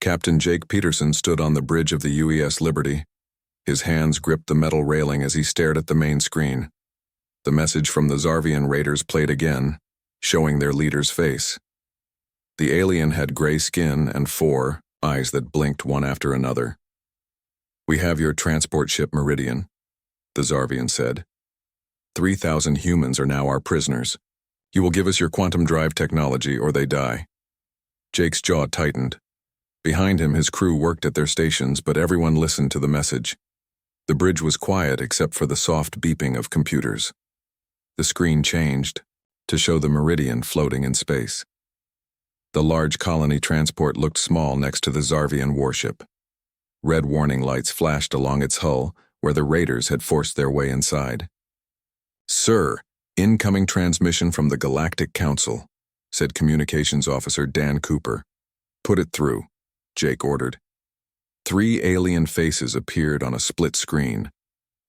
Captain Jake Peterson stood on the bridge of the UES Liberty. His hands gripped the metal railing as he stared at the main screen. The message from the Zarvian raiders played again, showing their leader's face. The alien had gray skin and 4 eyes that blinked one after another. "We have your transport ship Meridian," the Zarvian said. 3,000 humans are now our prisoners. You will give us your quantum drive technology or they die. Jake's jaw tightened. Behind him, his crew worked at their stations, but everyone listened to the message. The bridge was quiet except for the soft beeping of computers. The screen changed to show the Meridian floating in space. The large colony transport looked small next to the Zarvian warship. Red warning lights flashed along its hull where the raiders had forced their way inside. "Sir, incoming transmission from the Galactic Council," said Communications Officer Dan Cooper. "Put it through," Jake ordered. 3 alien faces appeared on a split screen.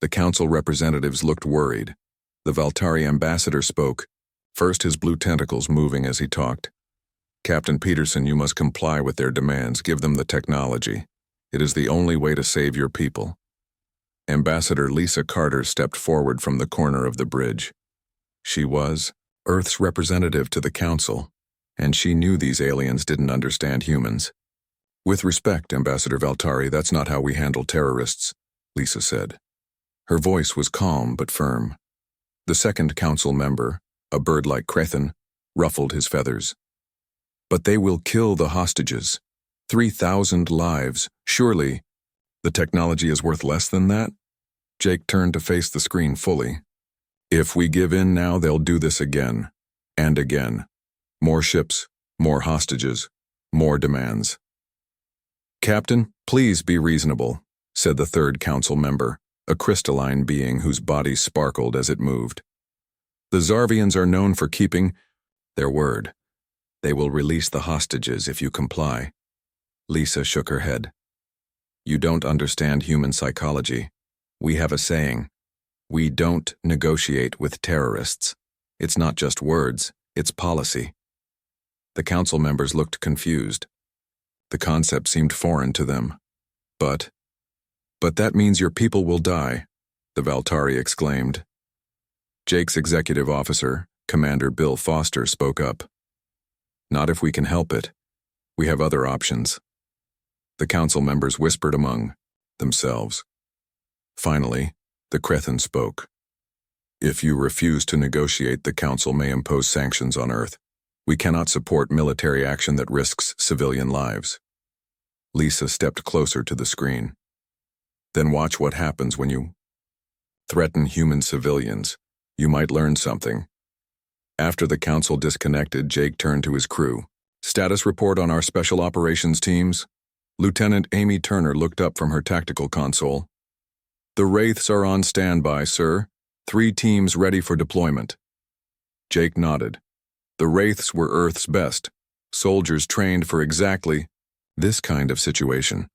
The council representatives looked worried. The Valtari ambassador spoke, first his blue tentacles moving as he talked. "Captain Peterson, you must comply with their demands. Give them the technology. It is the only way to save your people." Ambassador Lisa Carter stepped forward from the corner of the bridge. She was Earth's representative to the council, and she knew these aliens didn't understand humans. "With respect, Ambassador Valtari, that's not how we handle terrorists," Lisa said. Her voice was calm but firm. The second council member, a bird like Crethin, ruffled his feathers. "But they will kill the hostages. 3,000 lives. Surely the technology is worth less than that?" Jake turned to face the screen fully. "If we give in now, they'll do this again. And again. More ships, more hostages, more demands." "Captain, please be reasonable," said the third council member, a crystalline being whose body sparkled as it moved. "The Zarvians are known for keeping their word. They will release the hostages if you comply." Lisa shook her head. "You don't understand human psychology. We have a saying. We don't negotiate with terrorists. It's not just words, it's policy." The council members looked confused. The concept seemed foreign to them. But that means your people will die," the Valtari exclaimed. Jake's executive officer, Commander Bill Foster, spoke up. "Not if we can help it. We have other options." The council members whispered among themselves. Finally, the Crethin spoke. "If you refuse to negotiate, the council may impose sanctions on Earth. We cannot support military action that risks civilian lives." Lisa stepped closer to the screen. "Then watch what happens when you threaten human civilians. You might learn something." After the council disconnected, Jake turned to his crew. "Status report on our special operations teams." Lieutenant Amy Turner looked up from her tactical console. "The Wraiths are on standby, sir. 3 teams ready for deployment." Jake nodded. The Wraiths were Earth's best, soldiers trained for exactly this kind of situation.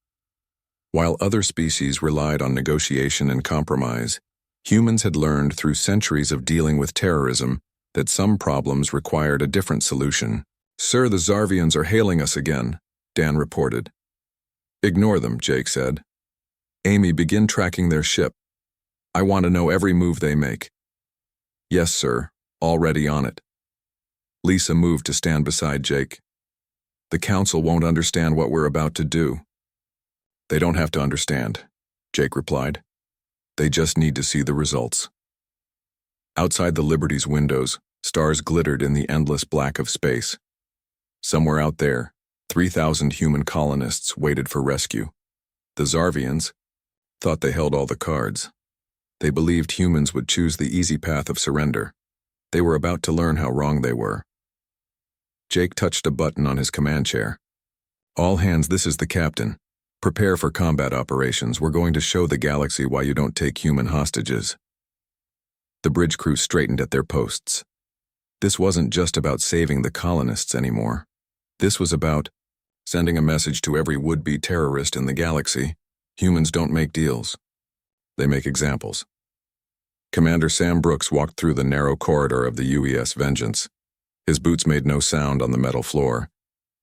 While other species relied on negotiation and compromise, humans had learned through centuries of dealing with terrorism that some problems required a different solution. "Sir, the Zarvians are hailing us again," Dan reported. "Ignore them," Jake said. "Amy, begin tracking their ship. I want to know every move they make." "Yes, sir. Already on it." Lisa moved to stand beside Jake. "The council won't understand what we're about to do." "They don't have to understand," Jake replied. "They just need to see the results." Outside the Liberty's windows, stars glittered in the endless black of space. Somewhere out there, 3,000 human colonists waited for rescue. The Zarvians thought they held all the cards. They believed humans would choose the easy path of surrender. They were about to learn how wrong they were. Jake touched a button on his command chair. "All hands, this is the captain. Prepare for combat operations. We're going to show the galaxy why you don't take human hostages." The bridge crew straightened at their posts. This wasn't just about saving the colonists anymore. This was about sending a message to every would-be terrorist in the galaxy. Humans don't make deals. They make examples. Commander Sam Brooks walked through the narrow corridor of the UES Vengeance. His boots made no sound on the metal floor.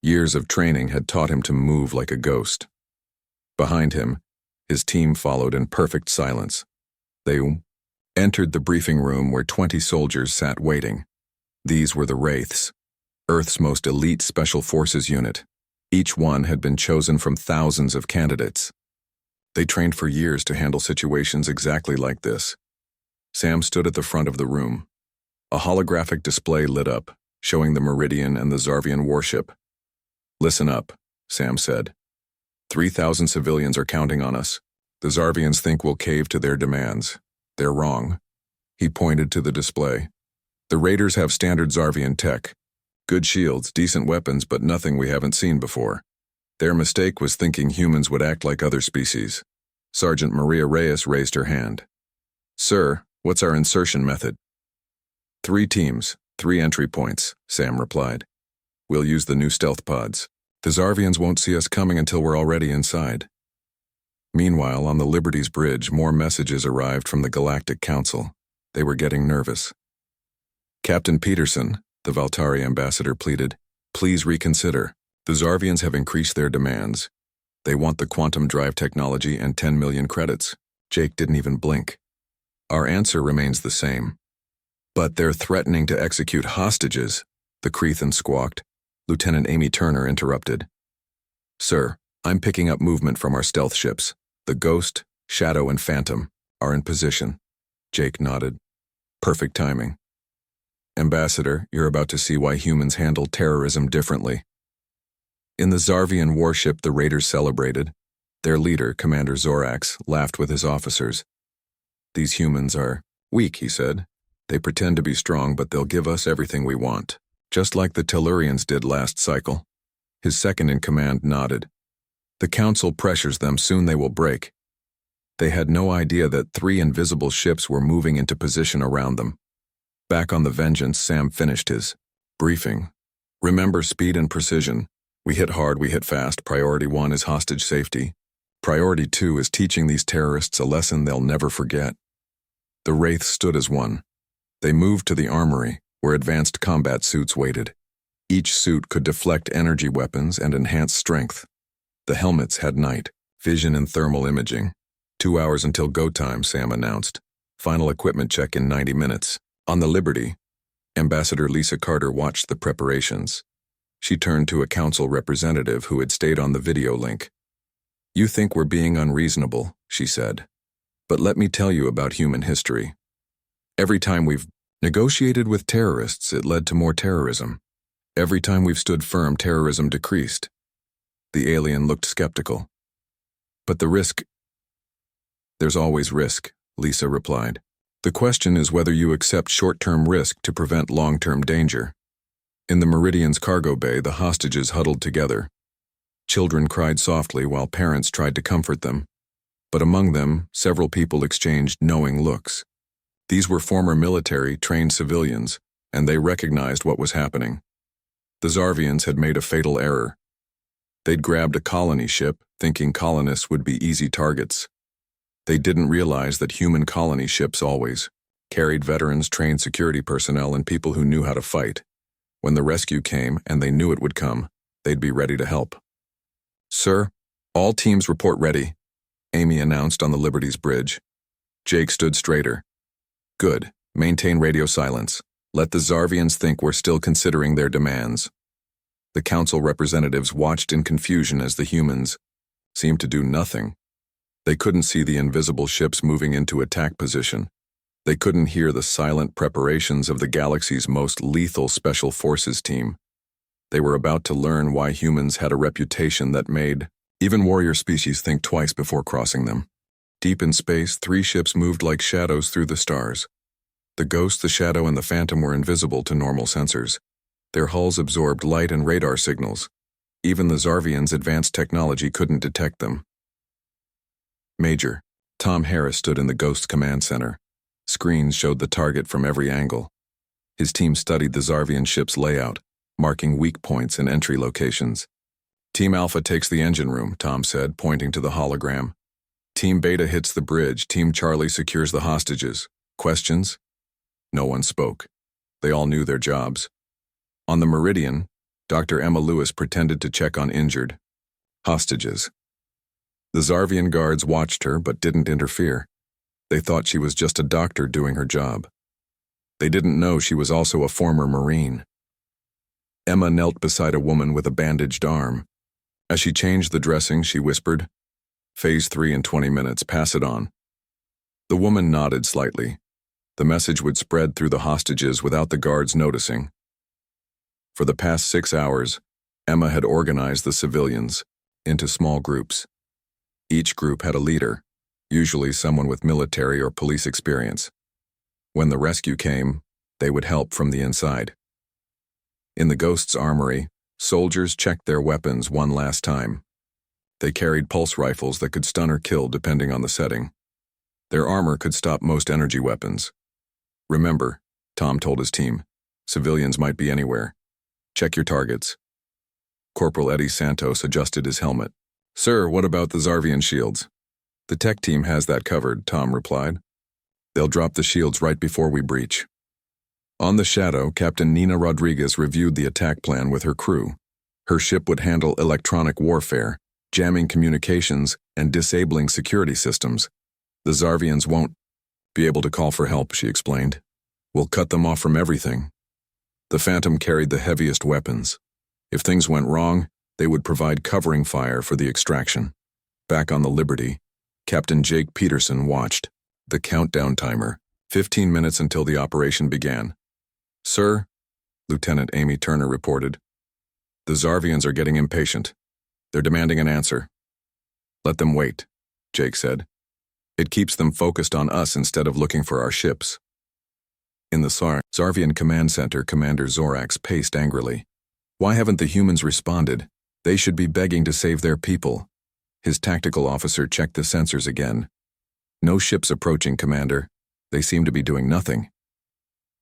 Years of training had taught him to move like a ghost. Behind him, his team followed in perfect silence. They entered the briefing room where 20 soldiers sat waiting. These were the Wraiths, Earth's most elite special forces unit. Each one had been chosen from thousands of candidates. They trained for years to handle situations exactly like this. Sam stood at the front of the room. A holographic display lit up, showing the Meridian and the Zarvian warship. "Listen up," Sam said. 3,000 civilians are counting on us. The Zarvians think we'll cave to their demands. They're wrong. He pointed to the display. The Raiders have standard Zarvian tech. Good shields, decent weapons, but nothing we haven't seen before. Their mistake was thinking humans would act like other species. Sergeant Maria Reyes raised her hand. "Sir, what's our insertion method?" 3 teams, 3 entry points, Sam replied. "We'll use the new stealth pods. The Zarvians won't see us coming until we're already inside." Meanwhile, on the Liberty's bridge, more messages arrived from the Galactic Council. They were getting nervous. "Captain Peterson," the Valtari ambassador pleaded, "please reconsider. The Zarvians have increased their demands. They want the quantum drive technology and 10 million credits." Jake didn't even blink. "Our answer remains the same." "But they're threatening to execute hostages," the Cretan squawked. Lieutenant Amy Turner interrupted. "Sir, I'm picking up movement from our stealth ships. The Ghost, Shadow, and Phantom are in position." Jake nodded. "Perfect timing. Ambassador, you're about to see why humans handle terrorism differently." In the Zarvian warship, the Raiders celebrated. Their leader, Commander Zorax, laughed with his officers. "These humans are weak," he said. "They pretend to be strong, but they'll give us everything we want, just like the Tellurians did last cycle." His second-in-command nodded. "The Council pressures them, soon they will break." They had no idea that 3 invisible ships were moving into position around them. Back on the Vengeance, Sam finished his briefing. "Remember speed and precision. We hit hard, we hit fast. Priority 1 is hostage safety. Priority 2 is teaching these terrorists a lesson they'll never forget." The Wraiths stood as one. They moved to the armory, where advanced combat suits waited. Each suit could deflect energy weapons and enhance strength. The helmets had night, vision, and thermal imaging. 2 hours until go time, Sam announced. Final equipment check in 90 minutes. On the Liberty, Ambassador Lisa Carter watched the preparations. She turned to a council representative who had stayed on the video link. "You think we're being unreasonable," she said. "But let me tell you about human history. Every time we've negotiated with terrorists, it led to more terrorism. Every time we've stood firm, terrorism decreased." The alien looked skeptical. "But the risk—" "There's always risk," Lisa replied. "The question is whether you accept short-term risk to prevent long-term danger." In the Meridian's cargo bay, the hostages huddled together. Children cried softly while parents tried to comfort them. But among them, several people exchanged knowing looks. These were former military, trained civilians, and they recognized what was happening. The Zarvians had made a fatal error. They'd grabbed a colony ship, thinking colonists would be easy targets. They didn't realize that human colony ships always carried veterans, trained security personnel, and people who knew how to fight. When the rescue came, and they knew it would come, they'd be ready to help. "Sir, all teams report ready," Amy announced on the Liberty's bridge. Jake stood straighter. "Good. Maintain radio silence. Let the Zarvians think we're still considering their demands." The council representatives watched in confusion as the humans seemed to do nothing. They couldn't see the invisible ships moving into attack position. They couldn't hear the silent preparations of the galaxy's most lethal special forces team. They were about to learn why humans had a reputation that made even warrior species think twice before crossing them. Deep in space, 3 ships moved like shadows through the stars. The Ghost, the Shadow, and the Phantom were invisible to normal sensors. Their hulls absorbed light and radar signals. Even the Zarvians' advanced technology couldn't detect them. Major Tom Harris stood in the Ghost Command Center. Screens showed the target from every angle. His team studied the Zarvian ship's layout, marking weak points and entry locations. "Team Alpha takes the engine room," Tom said, pointing to the hologram. "Team Beta hits the bridge. Team Charlie secures the hostages. Questions?" No one spoke. They all knew their jobs. On the Meridian, Dr. Emma Lewis pretended to check on injured hostages. The Zarvian guards watched her but didn't interfere. They thought she was just a doctor doing her job. They didn't know she was also a former Marine. Emma knelt beside a woman with a bandaged arm. As she changed the dressing, she whispered, "Phase 3 in 20 minutes, pass it on." The woman nodded slightly. The message would spread through the hostages without the guards noticing. For the past 6 hours, Emma had organized the civilians into small groups. Each group had a leader, usually someone with military or police experience. When the rescue came, they would help from the inside. In the Ghost's armory, soldiers checked their weapons one last time. They carried pulse rifles that could stun or kill depending on the setting. Their armor could stop most energy weapons. "Remember," Tom told his team, "civilians might be anywhere. Check your targets." Corporal Eddie Santos adjusted his helmet. "Sir, what about the Zarvian shields?" "The tech team has that covered," Tom replied. "They'll drop the shields right before we breach." On the Shadow, Captain Nina Rodriguez reviewed the attack plan with her crew. Her ship would handle electronic warfare, jamming communications, and disabling security systems. "The Zarvians won't be able to call for help," she explained. "We'll cut them off from everything." The Phantom carried the heaviest weapons. If things went wrong, they would provide covering fire for the extraction. Back on the Liberty, Captain Jake Peterson watched the countdown timer, 15 minutes until the operation began. "Sir," Lieutenant Amy Turner reported, "the Zarvians are getting impatient. They're demanding an answer." "Let them wait," Jake said. "It keeps them focused on us instead of looking for our ships." In the Zarvian Command Center, Commander Zorax paced angrily. "Why haven't the humans responded? They should be begging to save their people." His tactical officer checked the sensors again. "No ships approaching, Commander. They seem to be doing nothing."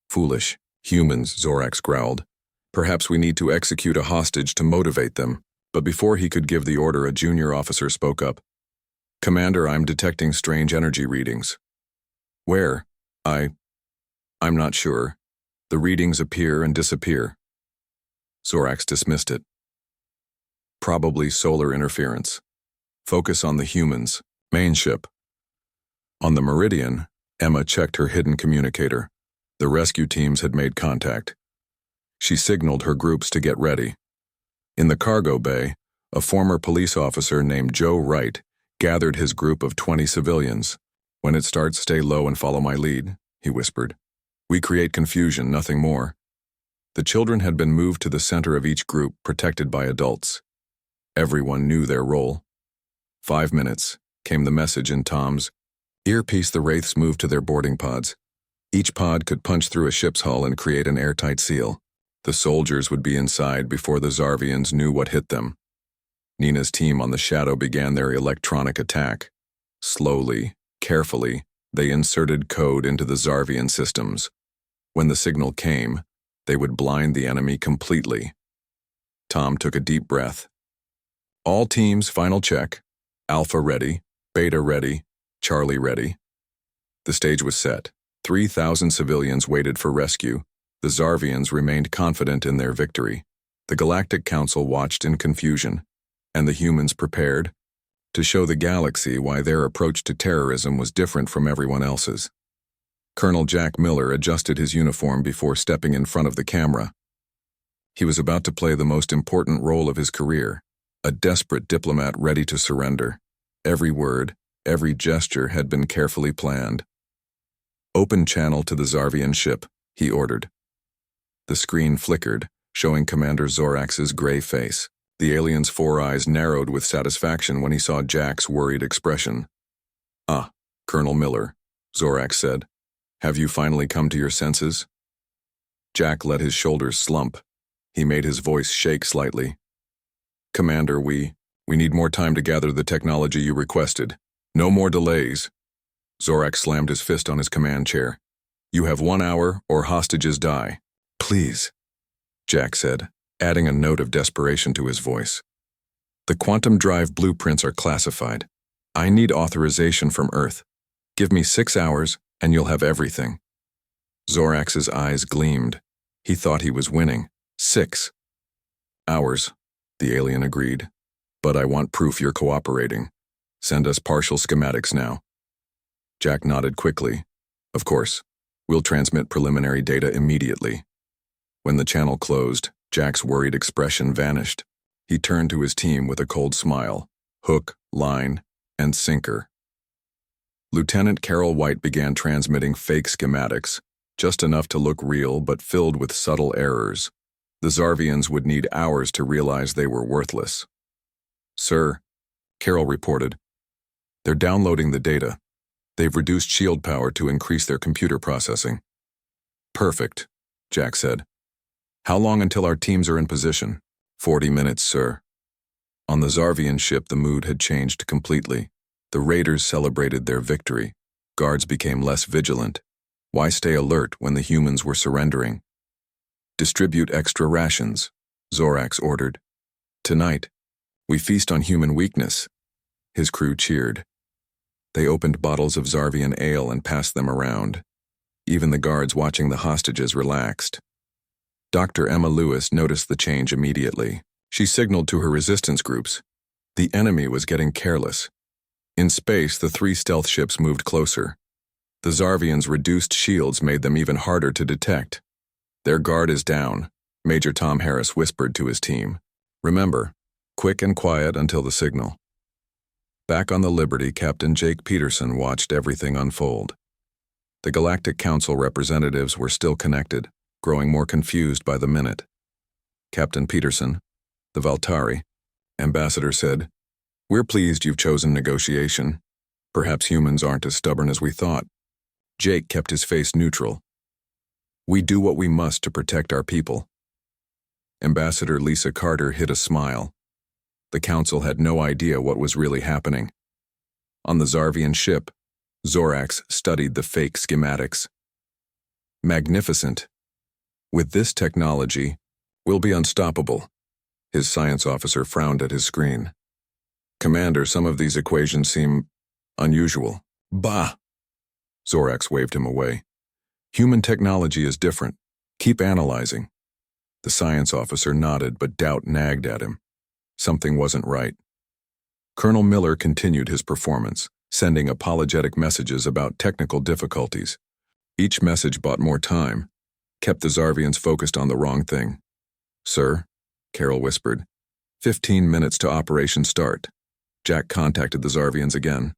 "Foolish humans," Zorax growled. "Perhaps we need to execute a hostage to motivate them." But before he could give the order, a junior officer spoke up. "Commander, I'm detecting strange energy readings." "Where?" I'm not sure. The readings appear and disappear." Zorax dismissed it. "Probably solar interference. Focus on the humans. Main ship." On the Meridian, Emma checked her hidden communicator. The rescue teams had made contact. She signaled her groups to get ready. In the cargo bay, a former police officer named Joe Wright gathered his group of 20 civilians. "When it starts, stay low and follow my lead," he whispered. "We create confusion, nothing more." The children had been moved to the center of each group, protected by adults. Everyone knew their role. 5 minutes, came the message in Tom's earpiece. The Wraiths moved to their boarding pods. Each pod could punch through a ship's hull and create an airtight seal. The soldiers would be inside before the Zarvians knew what hit them. Nina's team on the Shadow began their electronic attack. Slowly, carefully, they inserted code into the Zarvian systems. When the signal came, they would blind the enemy completely. Tom took a deep breath. "All teams, final check. Alpha ready, Beta ready, Charlie ready." The stage was set. 3,000 civilians waited for rescue. The Zarvians remained confident in their victory. The Galactic Council watched in confusion, and the humans prepared to show the galaxy why their approach to terrorism was different from everyone else's. Colonel Jack Miller adjusted his uniform before stepping in front of the camera. He was about to play the most important role of his career, a desperate diplomat ready to surrender. Every word, every gesture had been carefully planned. "Open channel to the Zarvian ship," he ordered. The screen flickered, showing Commander Zorax's gray face. The alien's 4 eyes narrowed with satisfaction when he saw Jack's worried expression. "Ah, Colonel Miller," Zorax said. "Have you finally come to your senses?" Jack let his shoulders slump. He made his voice shake slightly. "Commander, we need more time to gather the technology you requested. No more delays." Zorax slammed his fist on his command chair. "You have 1 hour or hostages die." "Please," Jack said, adding a note of desperation to his voice. "The quantum drive blueprints are classified. I need authorization from Earth. Give me 6 hours, and you'll have everything." Zorax's eyes gleamed. He thought he was winning. 6. Hours, the alien agreed. But I want proof you're cooperating. Send us partial schematics now. Jack nodded quickly. Of course. We'll transmit preliminary data immediately. When the channel closed, Jack's worried expression vanished. He turned to his team with a cold smile. Hook, line, and sinker. Lieutenant Carol White began transmitting fake schematics, just enough to look real but filled with subtle errors. The Zarvians would need hours to realize they were worthless. Sir, Carol reported. They're downloading the data. They've reduced shield power to increase their computer processing. Perfect, Jack said. How long until our teams are in position? 40 minutes, sir. On the Zarvian ship, the mood had changed completely. The raiders celebrated their victory. Guards became less vigilant. Why stay alert when the humans were surrendering? Distribute extra rations, Zorax ordered. Tonight, we feast on human weakness. His crew cheered. They opened bottles of Zarvian ale and passed them around. Even the guards watching the hostages relaxed. Dr. Emma Lewis noticed the change immediately. She signaled to her resistance groups. The enemy was getting careless. In space, the 3 stealth ships moved closer. The Zarvians' reduced shields made them even harder to detect. Their guard is down, Major Tom Harris whispered to his team. Remember, quick and quiet until the signal. Back on the Liberty, Captain Jake Peterson watched everything unfold. The Galactic Council representatives were still connected, growing more confused by the minute. Captain Peterson, the Valtari, ambassador said, "We're pleased you've chosen negotiation. Perhaps humans aren't as stubborn as we thought." Jake kept his face neutral. "We do what we must to protect our people." Ambassador Lisa Carter hid a smile. The council had no idea what was really happening. On the Zarvian ship, Zorax studied the fake schematics. Magnificent. With this technology, we'll be unstoppable. His science officer frowned at his screen. Commander, some of these equations seem unusual. Bah! Zorax waved him away. Human technology is different. Keep analyzing. The science officer nodded, but doubt nagged at him. Something wasn't right. Colonel Miller continued his performance, sending apologetic messages about technical difficulties. Each message bought more time, kept the Zarvians focused on the wrong thing. "Sir," Carol whispered, 15 minutes to operation start. Jack contacted the Zarvians again.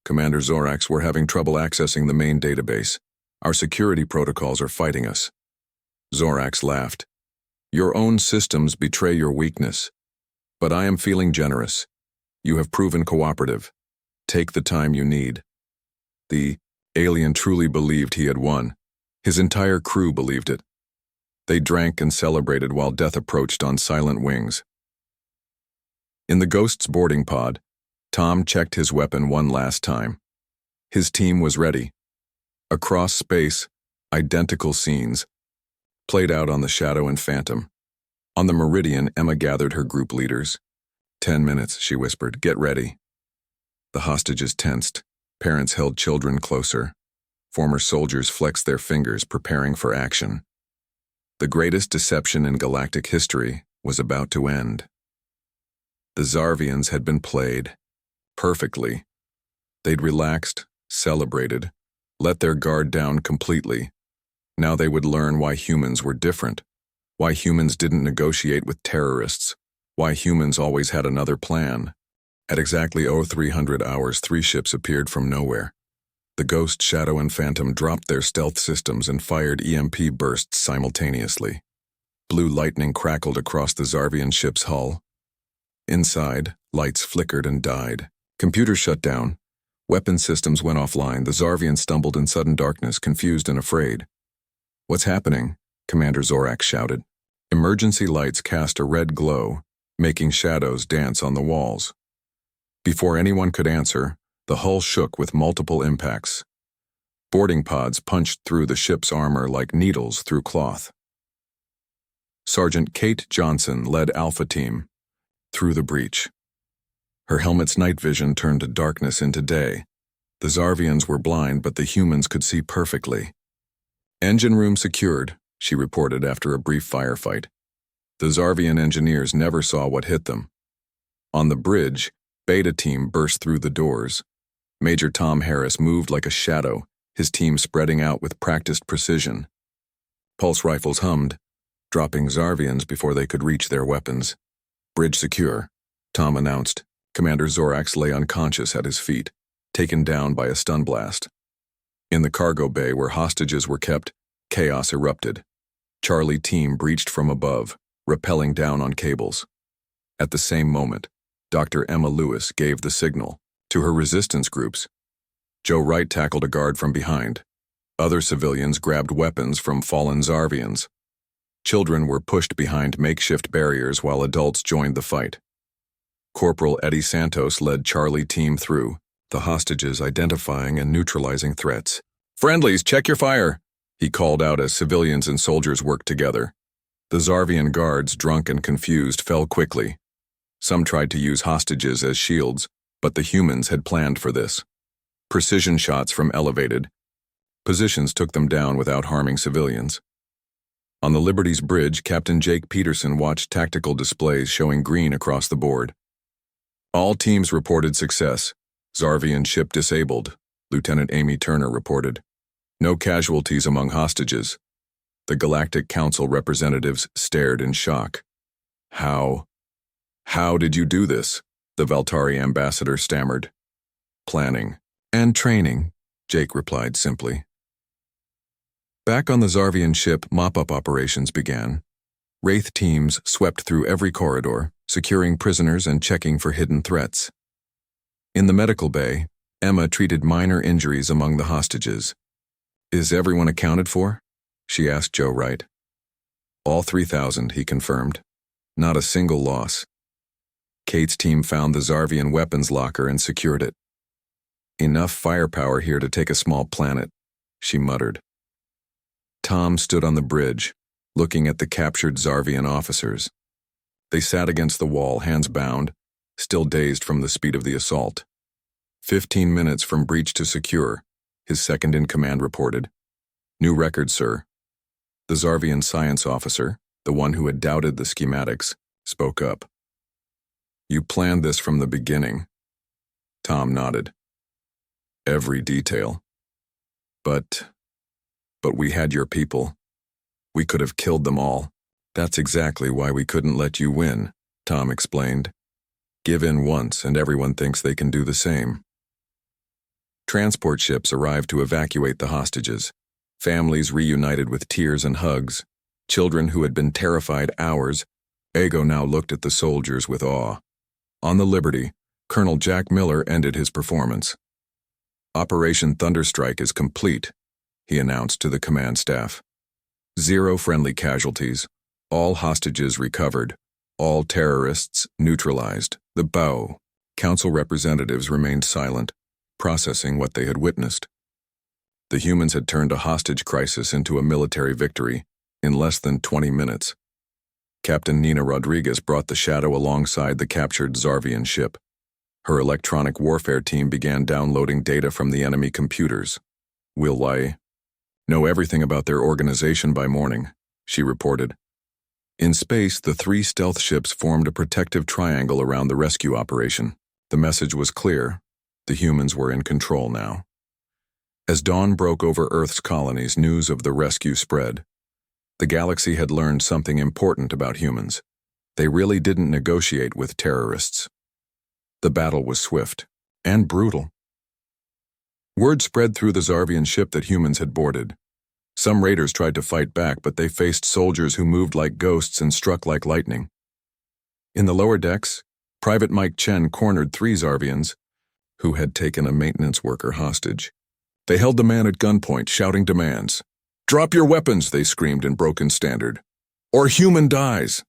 "Commander Zorax, we're having trouble accessing the main database. Our security protocols are fighting us." Zorax laughed. "Your own systems betray your weakness. But I am feeling generous. You have proven cooperative. Take the time you need." The alien truly believed he had won. His entire crew believed it. They drank and celebrated while death approached on silent wings. In the Ghost's boarding pod, Tom checked his weapon one last time. His team was ready. Across space, identical scenes played out on the Shadow and Phantom. On the Meridian, Emma gathered her group leaders. 10 minutes, she whispered. Get ready. The hostages tensed. Parents held children closer. Former soldiers flexed their fingers, preparing for action. The greatest deception in galactic history was about to end. The Zarvians had been played. Perfectly. They'd relaxed, celebrated, let their guard down completely. Now they would learn why humans were different, why humans didn't negotiate with terrorists, why humans always had another plan. At exactly 0300 hours, 3 ships appeared from nowhere. The Ghost, Shadow, and Phantom dropped their stealth systems and fired EMP bursts simultaneously. Blue lightning crackled across the Zarvian ship's hull. Inside, lights flickered and died. Computers shut down. Weapon systems went offline. The Zarvians stumbled in sudden darkness, confused and afraid. "What's happening?" Commander Zorax shouted. Emergency lights cast a red glow, making shadows dance on the walls. Before anyone could answer, the hull shook with multiple impacts. Boarding pods punched through the ship's armor like needles through cloth. Sergeant Kate Johnson led Alpha Team through the breach. Her helmet's night vision turned darkness into day. The Zarvians were blind, but the humans could see perfectly. "Engine room secured," she reported after a brief firefight. The Zarvian engineers never saw what hit them. On the bridge, Beta Team burst through the doors. Major Tom Harris moved like a shadow, his team spreading out with practiced precision. Pulse rifles hummed, dropping Zarvians before they could reach their weapons. "Bridge secure," Tom announced. Commander Zorax lay unconscious at his feet, taken down by a stun blast. In the cargo bay where hostages were kept, chaos erupted. Charlie Team breached from above, rappelling down on cables. At the same moment, Dr. Emma Lewis gave the signal to her resistance groups. Joe Wright tackled a guard from behind. Other civilians grabbed weapons from fallen Zarvians. Children were pushed behind makeshift barriers while adults joined the fight. Corporal Eddie Santos led Charlie Team through, the hostages identifying and neutralizing threats. "Friendlies, check your fire," he called out as civilians and soldiers worked together. The Zarvian guards, drunk and confused, fell quickly. Some tried to use hostages as shields, but the humans had planned for this. Precision shots from elevated positions took them down without harming civilians. On the Liberty's bridge, Captain Jake Peterson watched tactical displays showing green across the board. All teams reported success. Zarvian ship disabled, Lieutenant Amy Turner reported. No casualties among hostages. The Galactic Council representatives stared in shock. How did you do this?" the Valtari ambassador stammered. "Planning and training," Jake replied simply. Back on the Zarvian ship, mop-up operations began. Wraith teams swept through every corridor, securing prisoners and checking for hidden threats. In the medical bay, Emma treated minor injuries among the hostages. "Is everyone accounted for?" she asked Joe Wright. "All 3,000, he confirmed. Not a single loss." Kate's team found the Zarvian weapons locker and secured it. "Enough firepower here to take a small planet," she muttered. Tom stood on the bridge, looking at the captured Zarvian officers. They sat against the wall, hands bound, still dazed from the speed of the assault. 15 minutes from breach to secure, his second-in-command reported. "New record, sir." The Zarvian science officer, the one who had doubted the schematics, spoke up. "You planned this from the beginning." Tom nodded. "Every detail. But we had your people. We could have killed them all. That's exactly why we couldn't let you win," Tom explained. "Give in once and everyone thinks they can do the same." Transport ships arrived to evacuate the hostages. Families reunited with tears and hugs. Children who had been terrified hours, Ego now looked at the soldiers with awe. On the Liberty, Colonel Jack Miller ended his performance. "Operation Thunderstrike is complete," he announced to the command staff. "0 friendly casualties, all hostages recovered, all terrorists neutralized. The bow." Council representatives remained silent, processing what they had witnessed. The humans had turned a hostage crisis into a military victory in less than 20 minutes. Captain Nina Rodriguez brought the Shadow alongside the captured Zarvian ship. Her electronic warfare team began downloading data from the enemy computers. "We'll know everything about their organization by morning," she reported. In space, the 3 stealth ships formed a protective triangle around the rescue operation. The message was clear. The humans were in control now. As dawn broke over Earth's colonies, news of the rescue spread. The galaxy had learned something important about humans. They really didn't negotiate with terrorists. The battle was swift and brutal. Word spread through the Zarvian ship that humans had boarded. Some raiders tried to fight back, but they faced soldiers who moved like ghosts and struck like lightning. In the lower decks, Private Mike Chen cornered 3 Zarvians who had taken a maintenance worker hostage. They held the man at gunpoint, shouting demands. "Drop your weapons," they screamed in broken standard. "Or human dies."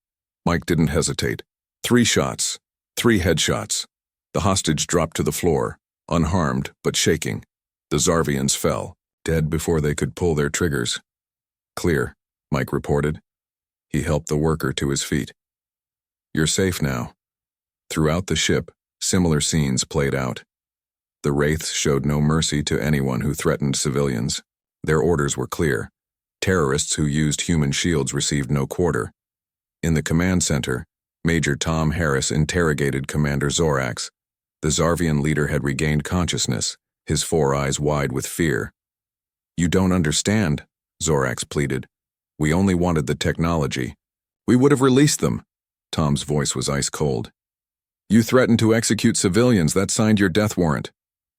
Mike didn't hesitate. 3 shots, 3 headshots. The hostage dropped to the floor, unharmed but shaking. The Zarvians fell, dead before they could pull their triggers. "Clear," Mike reported. He helped the worker to his feet. "You're safe now." Throughout the ship, similar scenes played out. The Wraiths showed no mercy to anyone who threatened civilians. Their orders were clear. Terrorists who used human shields received no quarter. In the command center, Major Tom Harris interrogated Commander Zorax. The Zarvian leader had regained consciousness, his 4 eyes wide with fear. "You don't understand," Zorax pleaded. "We only wanted the technology. We would have released them." Tom's voice was ice cold. "You threatened to execute civilians that signed your death warrant."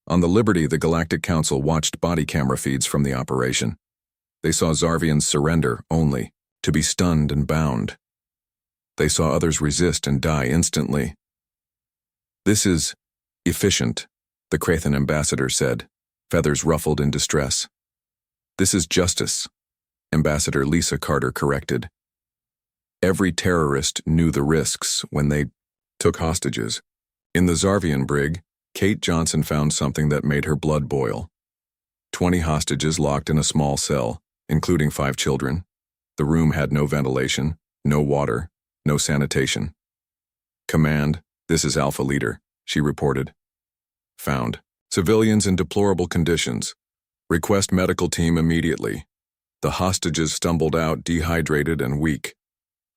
On the Liberty, the Galactic Council watched body camera feeds from the operation. They saw Zarvians surrender only, to be stunned and bound. They saw others resist and die instantly. "This is efficient," the Krathan ambassador said, feathers ruffled in distress. "This is justice," Ambassador Lisa Carter corrected. Every terrorist knew the risks when they took hostages. In the Zarvian brig, Kate Johnson found something that made her blood boil. 20 hostages locked in a small cell, including 5 children. The room had no ventilation, no water, no sanitation. "Command, this is Alpha Leader," she reported. "Found civilians in deplorable conditions. Request medical team immediately." The hostages stumbled out dehydrated and weak.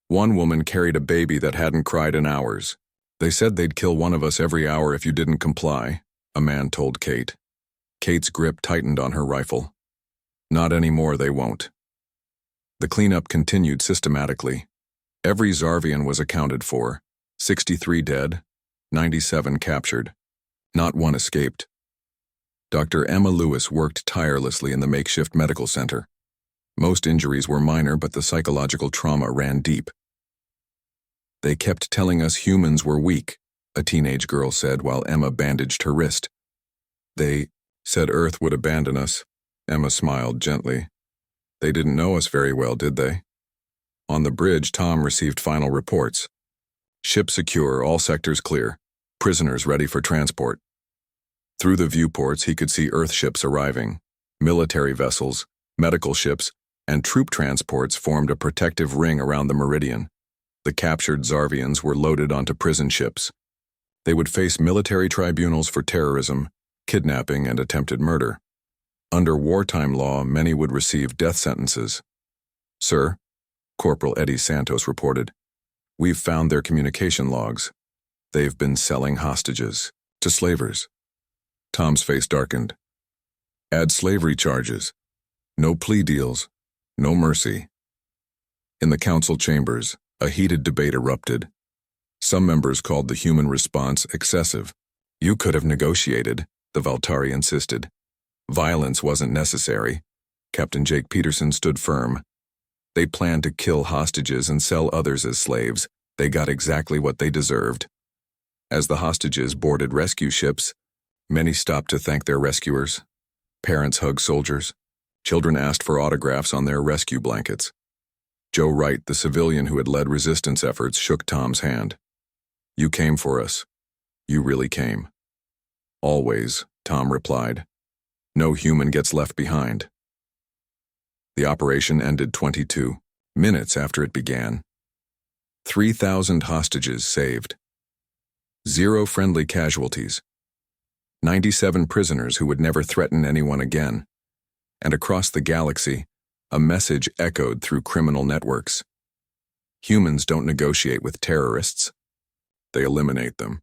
One woman carried a baby that hadn't cried in hours. "They said they'd kill one of us every hour if you didn't comply," a man told Kate. Kate's grip tightened on her rifle. "Not anymore, they won't." The cleanup continued systematically. Every Zarvian was accounted for. 63 dead, 97 captured. Not one escaped. Dr. Emma Lewis worked tirelessly in the makeshift medical center. Most injuries were minor, but the psychological trauma ran deep. "They kept telling us humans were weak," a teenage girl said while Emma bandaged her wrist. "They said Earth would abandon us," Emma smiled gently. "They didn't know us very well, did they?" On the bridge, Tom received final reports. "Ship secure, all sectors clear. Prisoners ready for transport." Through the viewports, he could see Earth ships arriving. Military vessels, medical ships, and troop transports formed a protective ring around the meridian. The captured Zarvians were loaded onto prison ships. They would face military tribunals for terrorism, kidnapping, and attempted murder. Under wartime law, many would receive death sentences. "Sir," Corporal Eddie Santos reported, "we've found their communication logs. They've been selling hostages to slavers." Tom's face darkened. "Add slavery charges. No plea deals. No mercy." In the council chambers, a heated debate erupted. Some members called the human response excessive. "You could have negotiated," the Valtari insisted. "Violence wasn't necessary." Captain Jake Peterson stood firm. "They planned to kill hostages and sell others as slaves. They got exactly what they deserved." As the hostages boarded rescue ships, many stopped to thank their rescuers. Parents hugged soldiers. Children asked for autographs on their rescue blankets. Joe Wright, the civilian who had led resistance efforts, shook Tom's hand. "You came for us. You really came." "Always," Tom replied. "No human gets left behind." The operation ended 22 minutes after it began. 3,000 hostages saved. 0 friendly casualties. 97 prisoners who would never threaten anyone again. And across the galaxy, a message echoed through criminal networks. Humans don't negotiate with terrorists. They eliminate them.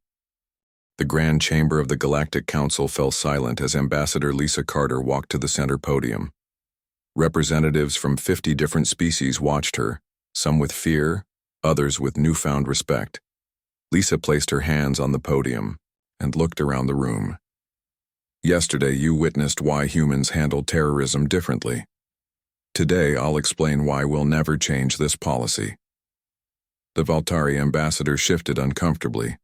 The grand chamber of the Galactic Council fell silent as Ambassador Lisa Carter walked to the center podium. Representatives from 50 different species watched her, some with fear, others with newfound respect. Lisa placed her hands on the podium and looked around the room. "Yesterday you witnessed why humans handle terrorism differently. Today I'll explain why we'll never change this policy." The Valtari ambassador shifted uncomfortably.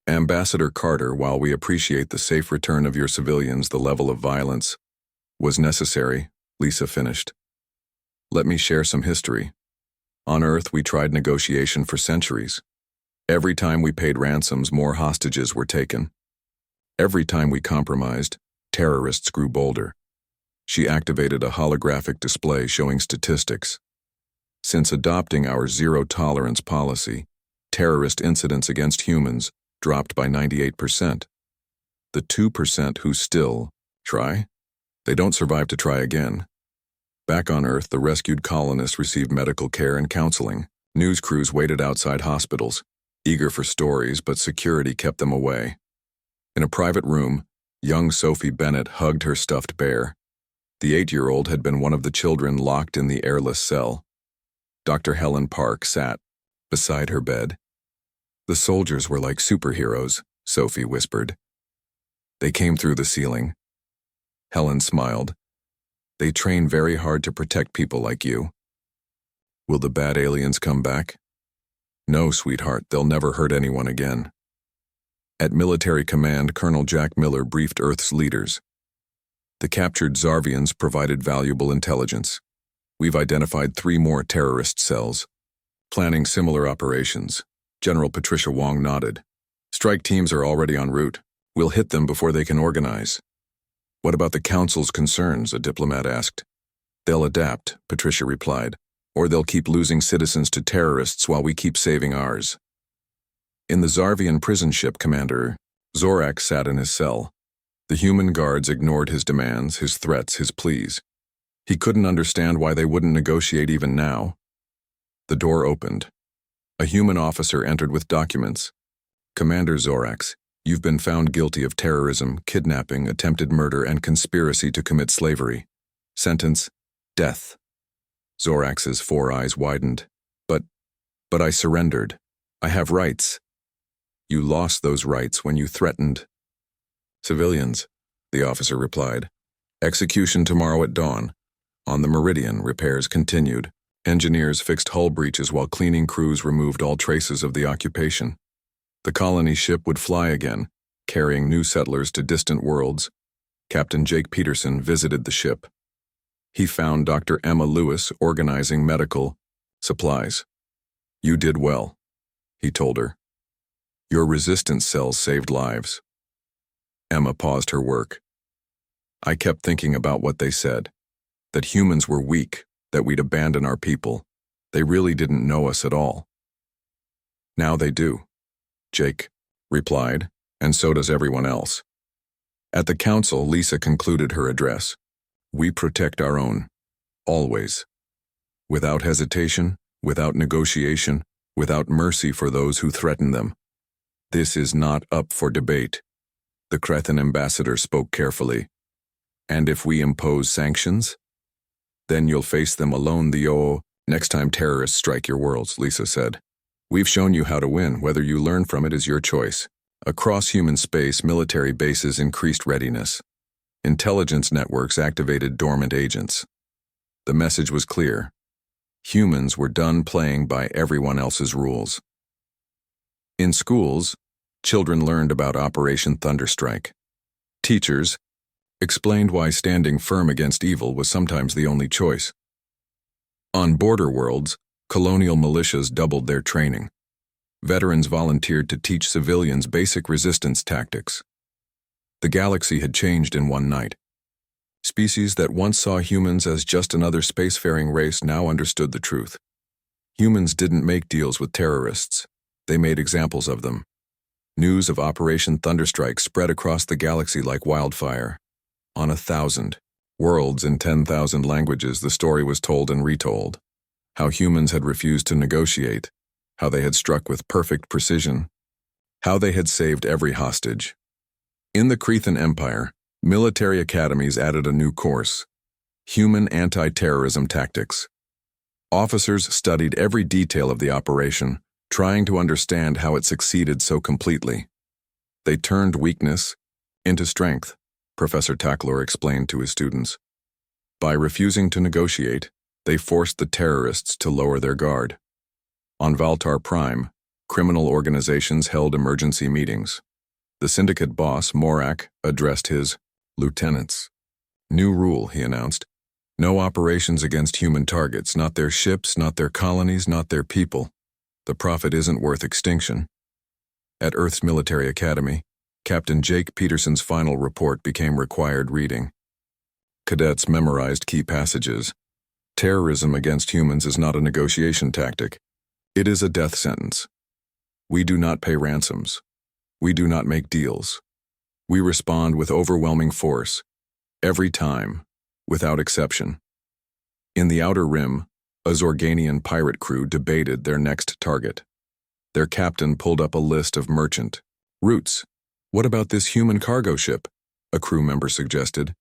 "Ambassador Carter, while we appreciate the safe return of your civilians, the level of violence was necessary," Lisa finished. "Let me share some history. On Earth, we tried negotiation for centuries. Every time we paid ransoms, more hostages were taken. Every time we compromised, terrorists grew bolder." She activated a holographic display showing statistics. Since adopting our zero-tolerance policy, terrorist incidents against humans dropped by 98%. The 2% who still try, they don't survive to try again. Back on Earth, the rescued colonists received medical care and counseling, News crews waited outside hospitals, eager for stories, but security kept them away. In a private room, young Sophie Bennett hugged her stuffed bear. The 8-year-old had been one of the children locked in the airless cell. Dr. Helen Park sat beside her bed. "The soldiers were like superheroes," Sophie whispered. "They came through the ceiling." Helen smiled. "They train very hard to protect people like you." "Will the bad aliens come back?" "No, sweetheart, they'll never hurt anyone again." At military command, Colonel Jack Miller briefed Earth's leaders. "The captured Zarvians provided valuable intelligence. We've identified 3 more terrorist cells. Planning similar operations." General Patricia Wong nodded. "Strike teams are already en route. We'll hit them before they can organize." "What about the Council's concerns?" a diplomat asked. "They'll adapt," Patricia replied, "or they'll keep losing citizens to terrorists while we keep saving ours." In the Zarvian prison ship, Commander Zorak sat in his cell. The human guards ignored his demands, his threats, his pleas. He couldn't understand why they wouldn't negotiate even now. The door opened. A human officer entered with documents. "Commander Zorax, you've been found guilty of terrorism, kidnapping, attempted murder, and conspiracy to commit slavery. Sentence: death." Zorax's 4 eyes widened. But I surrendered. I have rights." "You lost those rights when you threatened civilians," the officer replied. "Execution tomorrow at dawn." On the Meridian, repairs continued. Engineers fixed hull breaches while cleaning crews removed all traces of the occupation. The colony ship would fly again, carrying new settlers to distant worlds. Captain Jake Peterson visited the ship. He found Dr. Emma Lewis organizing medical supplies. "You did well," he told her. "Your resistance cells saved lives." Emma paused her work. "I kept thinking about what they said, that humans were weak, that we'd abandon our people. They really didn't know us at all." "Now they do," Jake replied, "and so does everyone else." At the council, Lisa concluded her address. "We protect our own, always. Without hesitation, without negotiation, without mercy for those who threaten them. This is not up for debate." The Crethan ambassador spoke carefully. "And if we impose sanctions? Then you'll face them alone, next time terrorists strike your worlds," Lisa said. "We've shown you how to win. Whether you learn from it is your choice." Across human space, military bases increased readiness. Intelligence networks activated dormant agents. The message was clear. Humans were done playing by everyone else's rules. In schools, children learned about Operation Thunderstrike. Teachers explained why standing firm against evil was sometimes the only choice. On border worlds, colonial militias doubled their training. Veterans volunteered to teach civilians basic resistance tactics. The galaxy had changed in one night. Species that once saw humans as just another spacefaring race now understood the truth. Humans didn't make deals with terrorists. They made examples of them. News of Operation Thunderstrike spread across the galaxy like wildfire. On 1,000 worlds in 10,000 languages, the story was told and retold. How humans had refused to negotiate. How they had struck with perfect precision. How they had saved every hostage. In the Crethan Empire, military academies added a new course: Human Anti-Terrorism Tactics. Officers studied every detail of the operation, trying to understand how it succeeded so completely. They turned weakness into strength, Professor Tackler explained to his students. By refusing to negotiate, they forced the terrorists to lower their guard. On Valtar Prime, criminal organizations held emergency meetings. The syndicate boss, Morak, addressed his lieutenants. "New rule," he announced. "No operations against human targets, not their ships, not their colonies, not their people. The profit isn't worth extinction." At Earth's Military Academy, Captain Jake Peterson's final report became required reading. Cadets memorized key passages. Terrorism against humans is not a negotiation tactic. It is a death sentence. We do not pay ransoms. We do not make deals. We respond with overwhelming force, every time, without exception. In the Outer Rim, A Zorganian pirate crew debated their next target. Their captain pulled up a list of merchant routes. "What about this human cargo ship?" a crew member suggested.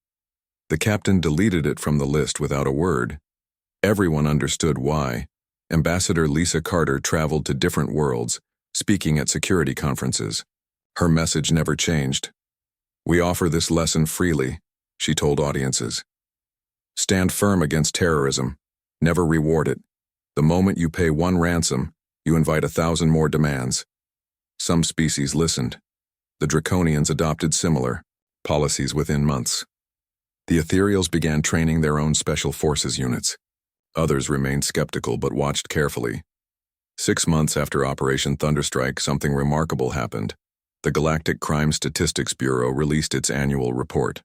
The captain deleted it from the list without a word. Everyone understood why. Ambassador Lisa Carter traveled to different worlds, speaking at security conferences. Her message never changed. "We offer this lesson freely," she told audiences. "Stand firm against terrorism. Never reward it. The moment you pay one ransom, you invite 1,000 more demands." Some species listened. The Draconians adopted similar policies within months. The Ethereals began training their own special forces units. Others remained skeptical but watched carefully. 6 months after Operation Thunderstrike, something remarkable happened. The Galactic Crime Statistics Bureau released its annual report.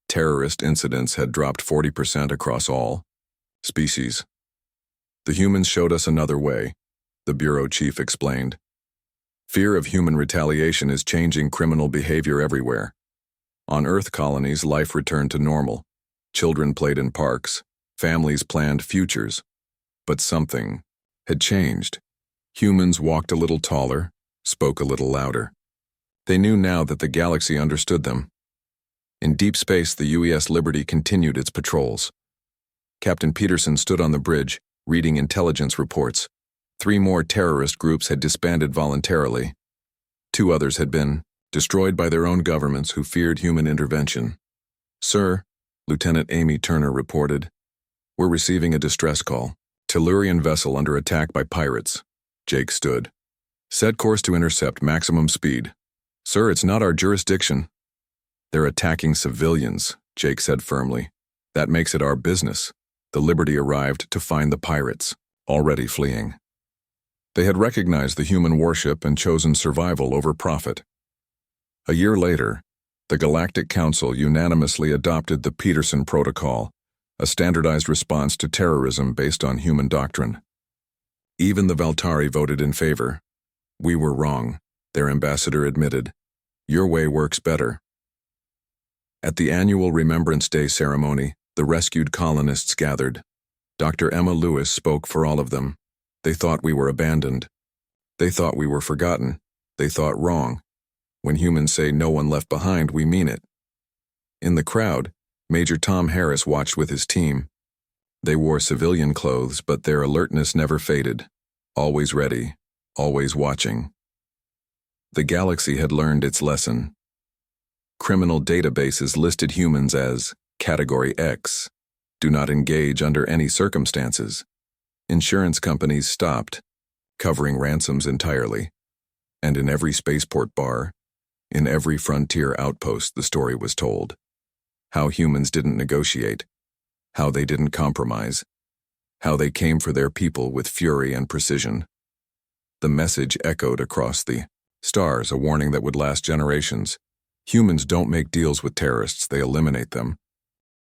Terrorist incidents had dropped 40% across all species. "The humans showed us another way," the bureau chief explained. "Fear of human retaliation is changing criminal behavior everywhere. On Earth colonies, life returned to normal. Children played in parks. Families planned futures. But something had changed. Humans walked a little taller, spoke a little louder. They knew now that the galaxy understood them. In deep space, the UES Liberty continued its patrols. Captain Peterson stood on the bridge, reading intelligence reports. 3 more terrorist groups had disbanded voluntarily. 2 others had been destroyed by their own governments who feared human intervention. "Sir," Lieutenant Amy Turner reported, "we're receiving a distress call. Tellurian vessel under attack by pirates." Jake stood. "Set course to intercept, maximum speed." "Sir, it's not our jurisdiction." "They're attacking civilians," Jake said firmly. "That makes it our business." The Liberty arrived to find the pirates, already fleeing. They had recognized the human warship and chosen survival over profit. A year later, the Galactic Council unanimously adopted the Peterson Protocol, a standardized response to terrorism based on human doctrine. Even the Valtari voted in favor. "We were wrong," their ambassador admitted. "Your way works better." At the annual Remembrance Day ceremony, the rescued colonists gathered. Dr. Emma Lewis spoke for all of them. They thought we were abandoned. They thought we were forgotten. They thought wrong. When humans say no one left behind, we mean it. In the crowd, Major Tom Harris watched with his team. They wore civilian clothes, but their alertness never faded. Always ready, always watching. The galaxy had learned its lesson. Criminal databases listed humans as Category X. Do not engage under any circumstances. Insurance companies stopped, covering ransoms entirely. And in every spaceport bar, in every frontier outpost, the story was told. How humans didn't negotiate. How they didn't compromise. How they came for their people with fury and precision. The message echoed across the stars, a warning that would last generations. Humans don't make deals with terrorists, they eliminate them.